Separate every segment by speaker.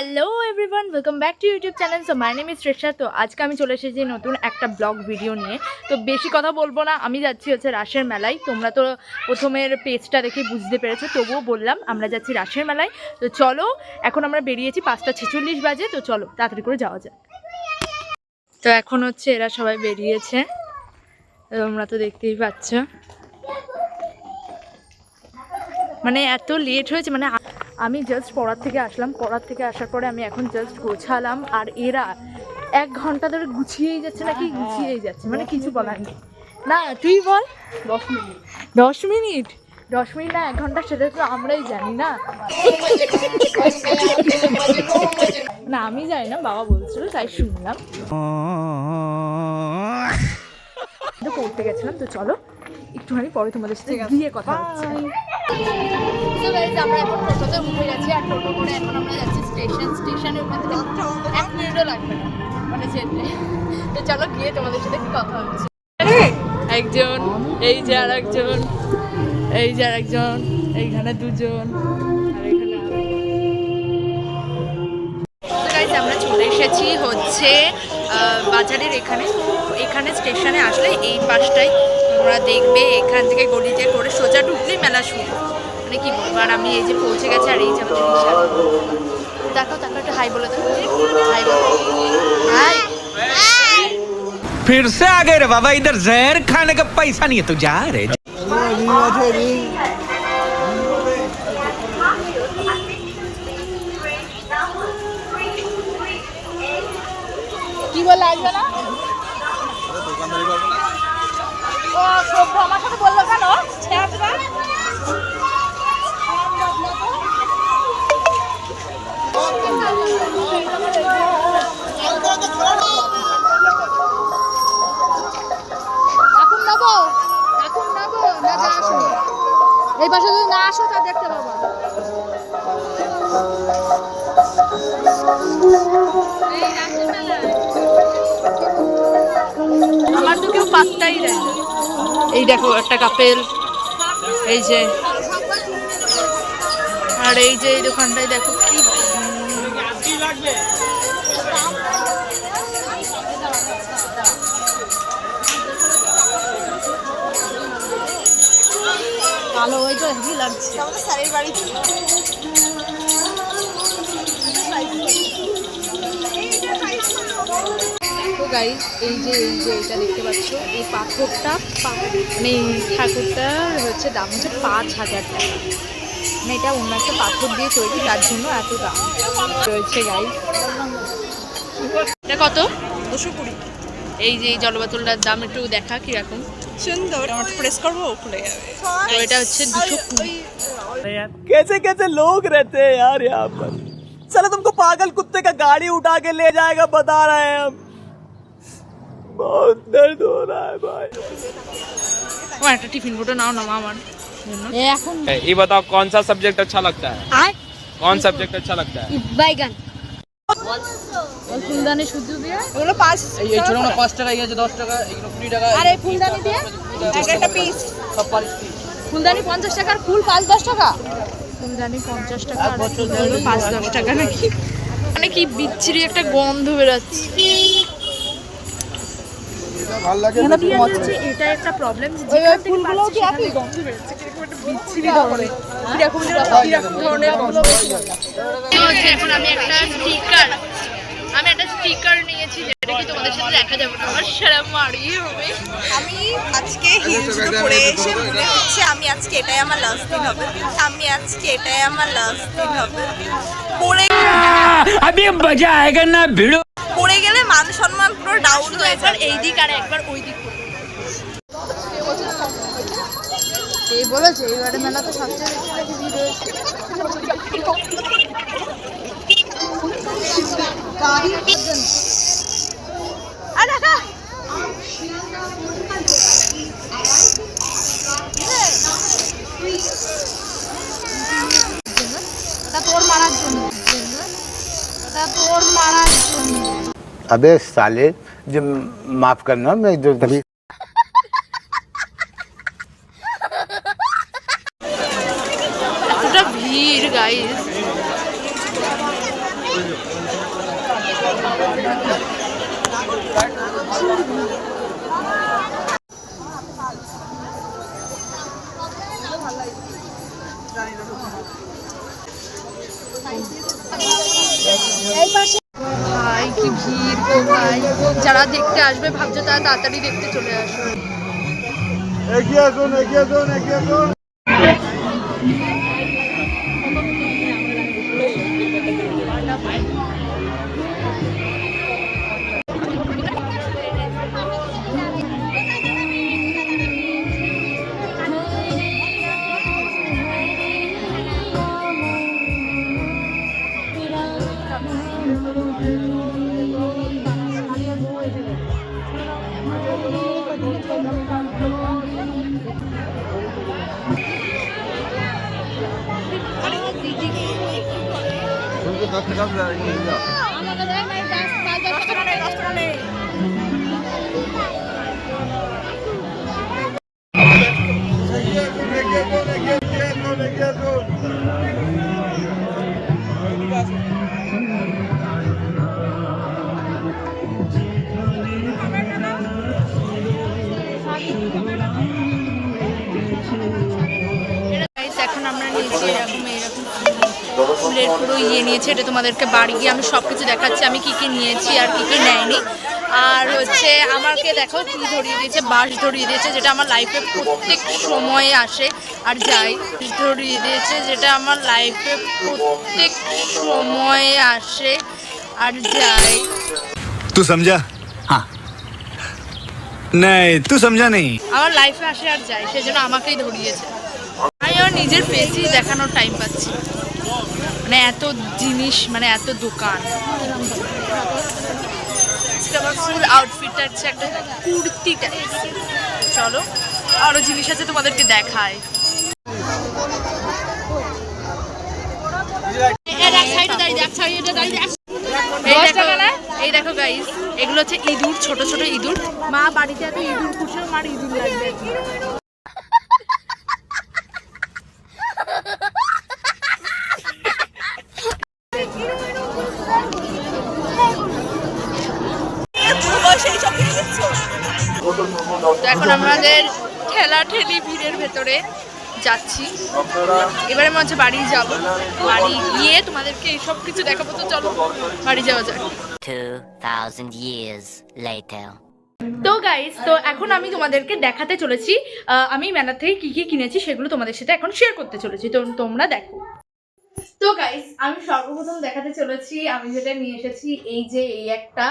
Speaker 1: Hello everyone, welcome back to YouTube channel. So my name is Shreshtha. তো আজকে আমি চলে এসেছি নতুন একটা ব্লগ ভিডিও নিয়ে। তো বেশি কথা বলবো না, আমি যাচ্ছি হচ্ছে রাসের মেলায়। তোমরা তো প্রথমের পেজটা দেখে বুঝতে পেরেছো, তবুও বললাম আমরা যাচ্ছি রাসের মেলায়। তো চলো, এখন আমরা বেরিয়েছি, 5:46 বাজে। তো চলো তাড়াতাড়ি করে যাওয়া যাক। তো এখন হচ্ছে এরা সবাই বেরিয়েছে, তোমরা তো দেখতেই পাচ্ছ। মানে এত লেট হয়েছে, মানে আমি জাস্ট পড়ার থেকে আসলাম, পড়ার থেকে আসার পরে আমি এখন জাস্ট গোছালাম, আর এরা 1 ঘন্টা ধরে গুছিয়েই যাচ্ছে, নাকি গুছিয়েই যাচ্ছে, মানে কিছু বলার নেই। না তুই বল। 10 মিনিট 10 মিনিট 10 মিনিট না 1 ঘন্টা, সেটা তো আমরাই জানি না। না আমি জানি না, বাবা বলছিল তাই শুনলাম। তো পড়তে গেছিলাম। তো চলো একটুখানি পরে তোমাদের সাথে গিয়ে কথা হচ্ছে। আমরা এখন টোটোতে উঠে গেছি, আর টোটো করে এখন আমরা যাচ্ছি স্টেশনে। ওখান থেকে 1 মিনিটও লাগবে না মানে যেতে। তো চলো গিয়ে তোমাদের সাথে কথা হচ্ছে। একজন, এই যে আর একজন, এই যে আর একজন, এইখানে দুজন, আর এখানে আমরা চলে এসেছি হচ্ছে বাজারের এখানে। এখানে স্টেশনে আসলে এই পাশটাই তোমরা দেখবে, এখান থেকে গলিতে করে সোজা ঢুকলেই মেলা শুরু। মানে কি বলবো, আর আমি এই যে পৌঁছে গেছি, আর এই যে আমাদের বিশাল। দেখো দেখো, একটা হাই বলে দাও, হাই বলো, হাই।
Speaker 2: फिर से आ गए रे बाबा, इधर जहर खाने का पैसा नहीं है तो जा रे।
Speaker 1: কি বল লাগবে না? ও সভ্য আমার সাথে বললো কেন? এই পাশে যদি না আসো তা দেখতে পাবো। আমার তো কেউ পাত্তাই দেয় না। এই দেখো একটা কাপেল, এই যে, আর এই যে এই দোকানটায় দেখো কি ভালো, ওই তো হেভি লাগছে। আমাদের স্যারের বাড়ি। তো গাইস, এই যে এটা দেখতে পাচ্ছ, এই পাথরটা মানে ঠাকুরটার হচ্ছে দাম হচ্ছে 5,000 টাকা। মানে এটা অন্য একটা পাথর দিয়ে তৈরি, তার জন্য এত দাম রয়েছে গাইস। এটা কত? 220। এই যে এই জলবোতলটার দাম একটু দেখা কিরকম সুন্দর, প্রেস করবো খুলে যাবে। তো এটা হচ্ছে 220।
Speaker 2: कैसे कैसे लोग रहते हैं यार यहाँ पर। साला तुमको पागल कुत्ते का गाड़ी उठा के ले जाएगा, बता रहे हैं हम। बहुत दर्द हो रहा है भाई।
Speaker 1: আমার একটা টিফিন ফটো নাও না আমার জন্য। এখন
Speaker 3: ये बताओ कौन सा सब्जेक्ट अच्छा लगता है? कौन सब्जेक्ट अच्छा लगता है?
Speaker 1: বাইগান। ফুলদানি শুদ্ধ দিয়ে এগুলো 5,
Speaker 4: এই ছোট না 5 টাকা, এই আছে 10 টাকা, এগুলো 20 টাকা।
Speaker 1: আর এই ফুলদানি দিয়ে একটা পিস,
Speaker 4: সব 5 পিস।
Speaker 1: ফুলদানি 50 টাকা, আর ফুল 5-10 টাকা। ফুলদানি 50 টাকা, আর ফুলদানি 5-10 টাকা নাকি? মানে কি বিচ্ছিরি একটা গন্ধ বেরোচ্ছে।
Speaker 4: ভালো লাগে
Speaker 1: না হচ্ছে এটা একটা প্রবলেম, যে ফুলগুলো কি আপনি গন্ধ বেরোচ্ছে, কিরকম একটা বিচ্ছিরি ধরনের, কিরকম ধরনের গন্ধ। এখন আমি একটা স্টিকার নিয়েছি, যেটা কি তোমাদের সাথে দেখা যাবে না, আমার শরম মারিয়ে হবে।
Speaker 5: আমি আজকে হিল জুতো পরে এসে মনে হচ্ছে আমি আজকে এটাই আমার লাস্ট দিন হবে, আমি আজকে এটাই আমার লাস্ট দিন হবে। পরে
Speaker 2: अभी मजा आएगा ना भिड़ो।
Speaker 5: পরে গেলে মান সম্মান পুরো ডাউন হয়ে
Speaker 1: একবার
Speaker 5: যায়।
Speaker 1: এই দিক আর একবার ওই দিক। এই বলেছে এইবারে মেলা তো সবচেয়ে বেশি নাকি ভিড় হয়েছে।
Speaker 6: अबे साले, जब माफ करना, मैं जो तभी
Speaker 1: ভিড় গাইস। দেখতে আসবে ভাবছো তারা তাড়াতাড়ি দেখতে চলে আসো।
Speaker 4: এগিয়ে আসুন, এগিয়ে আসুন, এগিয়ে আসুন।
Speaker 1: এখন আমরা নিয়েছি এরকম ফুলের পুরো ইয়ে নিয়েছি, এটা তোমাদেরকে বাড়ি গিয়ে আমি সব কিছু দেখাচ্ছি আমি কি কি নিয়েছি আর কি কি নেয়নি। আর হচ্ছে আমাকে দেখো কি ধরিয়ে দিয়েছে, বাঁশ ধরিয়ে দিয়েছে যেটা আমার লাইফে প্রত্যেক সময়ে আসে আর যাই, ধরিয়ে দিয়েছে যেটা আমার লাইফে প্রত্যেক সময়ে আসে আর যাই।
Speaker 7: तू समझा? हाँ नहीं तू समझा नहीं।
Speaker 1: আমার লাইফে আসে আর যায়, সেজন্য আমাকেই ধরিয়েছে। আমি আমার নিজের ফেসই দেখানোর টাইম পাচ্ছি, মানে এত জিনিস, মানে এত দোকান। আমার ফুল আউটফিটটা হচ্ছে একটা কুর্তি টাইপ। চলো আরো জিনিস আছে তোমাদেরকে দেখায়। এই দেখো গাইস, এগুলো হচ্ছে ইঁদুর, ছোট ছোট ইঁদুর। মা বাড়িতে এত ইঁদুর পুষে, মার ইঁদুর লাগবে। এখন আমাদের ঠেলাঠেলি ভিড়ের ভেতরে যাচ্ছি, এবারে মনে হচ্ছে বাড়ি যাবো। বাড়ি গিয়ে তোমাদেরকে এইসব কিছু দেখাবো, তো চলো বাড়ি যাওয়া যাক।
Speaker 8: 2000 years later.
Speaker 1: তো গাইস, তো এখন আমি তোমাদেরকে দেখাতে চলেছি আমি মেলা থেকে কি কি কিনেছি, সেগুলো তোমাদের সাথে এখন শেয়ার করতে চলেছি, তো তোমরা দেখো। তো গাইস, আমি সর্বপ্রথম দেখাতে চলেছি আমি যেটা নিয়ে এসেছি, এই যে এই একটা,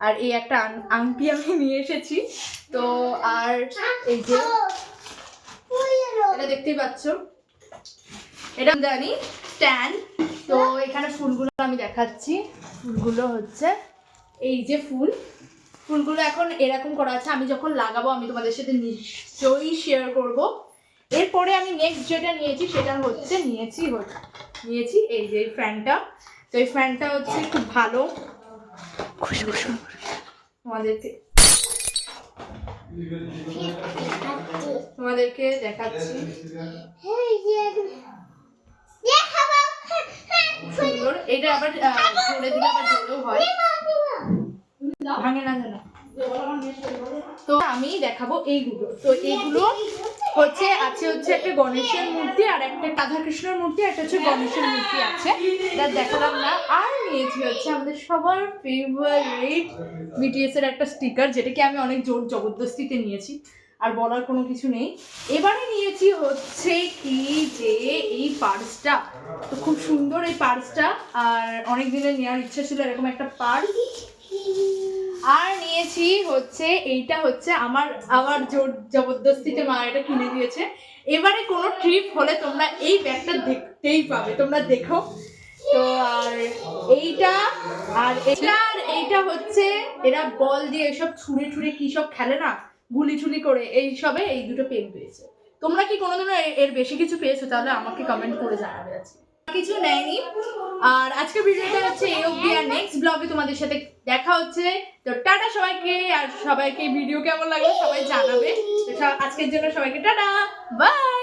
Speaker 1: আর এই একটা আংটি আমি নিয়ে এসেছি। তো আর এই যে এটা দেখতেই পাচ্ছ, এটা জানি স্ট্যান্ড। তো এখানে ফুলগুলো আমি দেখাচ্ছি, ফুলগুলো হচ্ছে এই যে ফুলগুলো এখন এরকম করা আছে, আমি যখন লাগাবো আমি তোমাদের সাথে নিশ্চয়ই শেয়ার করব। এরপরে আমি নেক্সট যেটা নিয়েছি সেটা হচ্ছে নিয়েছি এই যে ফ্যানটা। তো এই ফ্যানটা হচ্ছে খুব ভালো, তোমাদেরকে দেখাচ্ছি। সুন্দর, এটা আবার ঝুলে দিলে আবার ঝুলেও হয়, ভাঙে না যেন। তো আমি দেখাবো এইগুলো। তো এইগুলো হচ্ছে একটা গণেশের মূর্তি আর একটা রাধাকৃষ্ণের মূর্তি, একটা হচ্ছে গণেশের মূর্তি আছে, এটা দেখালাম না। আর নিয়েছি হচ্ছে আমাদের সবার ফেভারিট বিটিএস এর একটা স্টিকার, যেটাকে আমি অনেক জোর জবরদস্তিতে নিয়েছি, আর বলার কোনো কিছু নেই। এবারে নিয়েছি হচ্ছে কি যে এই পার্সটা, তো খুব সুন্দর এই পার্সটা, আর অনেক দিনের নেওয়ার ইচ্ছা ছিল এরকম একটা পার্স। আর নিয়েছি হচ্ছে এইটা, হচ্ছে আমার জোর জবরদস্তিতে মা এটা কিনে দিয়েছে। এবারে কোনো ট্রিপ হলে তোমরা এই ব্যাগটা দেখতেই পাবে, তোমরা দেখো। তো আর এইটা হচ্ছে এরা বল দিয়ে এসব ছুঁড়ে কি সব খেলে না, গুলি ঠুলি করে, এইসবে এই দুটো পেন পেয়েছে। তোমরা কি কোনোদিনও এর বেশি কিছু পেয়েছো? তাহলে আমাকে কমেন্ট করে জানাবে। আছে কিছু নেয়নি। আর আজকের ভিডিওটা হচ্ছে এই অবধি, আর নেক্সট ব্লগে তোমাদের সাথে দেখা হচ্ছে। তো টাটা সবাইকে, আর সবাইকে ভিডিও কেমন লাগলো সবাই জানাবে। আজকের জন্য সবাইকে টাটা, বাই।